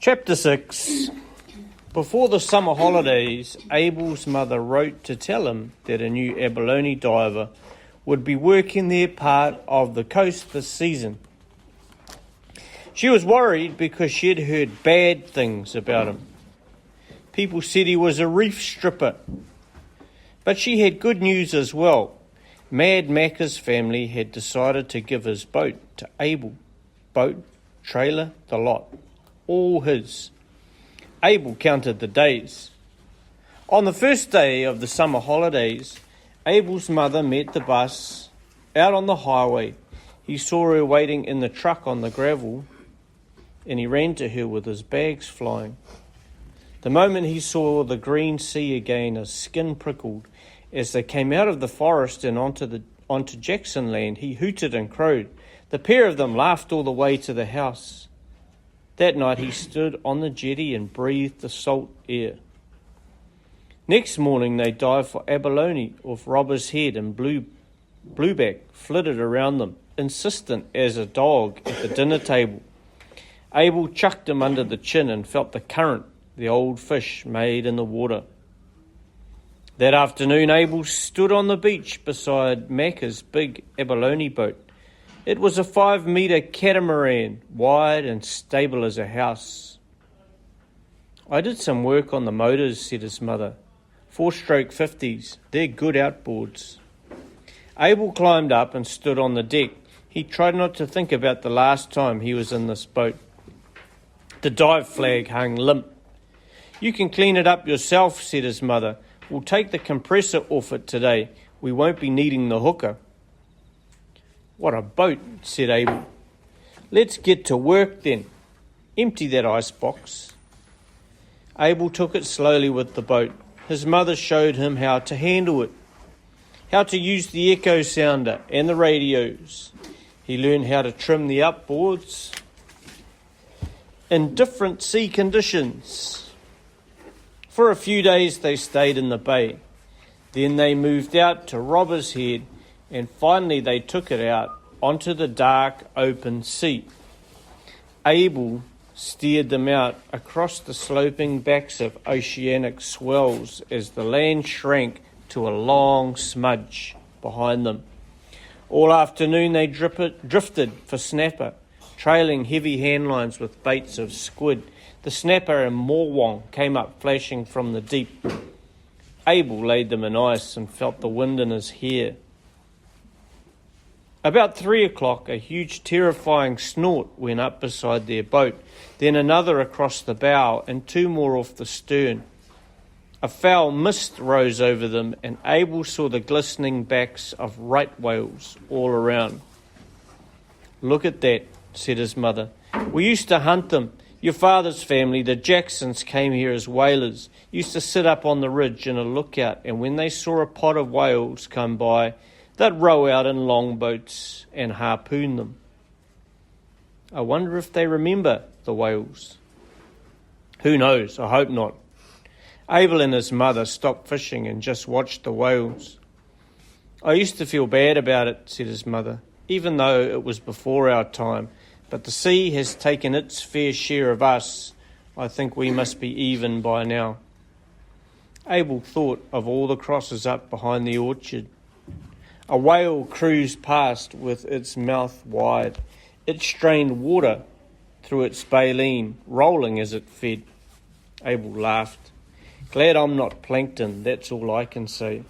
Chapter 6. Before the summer holidays, Abel's mother wrote to tell him that a new abalone diver would be working their part of the coast this season. She was worried because she had heard bad things about him. People said he was a reef stripper. But she had good news as well. Mad Macca's family had decided to give his boat to Abel. Boat, trailer, the lot. All his. Abel counted the days. On the first day of the summer holidays, Abel's mother met the bus out on the highway. He saw her waiting in the truck on the gravel, and he ran to her with his bags flying. The moment he saw the green sea again, his skin prickled. As they came out of the forest and onto Jackson land, he hooted and crowed. The pair of them laughed all the way to the house. That night he stood on the jetty and breathed the salt air. Next morning they dived for abalone off Robber's Head, and Blueback flitted around them, insistent as a dog at the dinner table. Abel chucked him under the chin and felt the current the old fish made in the water. That afternoon Abel stood on the beach beside Macca's big abalone boat. It was a 5-metre catamaran, wide and stable as a house. I did some work on the motors, said his mother. 4-stroke 50s, they're good outboards. Abel climbed up and stood on the deck. He tried not to think about the last time he was in this boat. The dive flag hung limp. You can clean it up yourself, said his mother. We'll take the compressor off it today. We won't be needing the hooker. What a boat, said Abel. Let's get to work then. Empty that icebox. Abel took it slowly with the boat. His mother showed him how to handle it, how to use the echo sounder and the radios. He learned how to trim the outboards in different sea conditions. For a few days they stayed in the bay. Then they moved out to Robber's Head, and finally they took it out onto the dark open sea. Abel steered them out across the sloping backs of oceanic swells as the land shrank to a long smudge behind them. All afternoon they drifted for snapper, trailing heavy handlines with baits of squid. The snapper and morwong came up flashing from the deep. Abel laid them in ice and felt the wind in his hair. About 3 o'clock, a huge terrifying snort went up beside their boat, then another across the bow and 2 more off the stern. A foul mist rose over them, and Abel saw the glistening backs of right whales all around. Look at that, said his mother. We used to hunt them. Your father's family, the Jacksons, came here as whalers, used to sit up on the ridge in a lookout, and when they saw a pod of whales come by, they'd row out in longboats and harpoon them. I wonder if they remember the whales. Who knows? I hope not. Abel and his mother stopped fishing and just watched the whales. I used to feel bad about it, said his mother, even though it was before our time. But the sea has taken its fair share of us. I think we must be even by now. Abel thought of all the crosses up behind the orchard. A whale cruised past with its mouth wide. It strained water through its baleen, rolling as it fed. Abel laughed. Glad I'm not plankton, that's all I can say.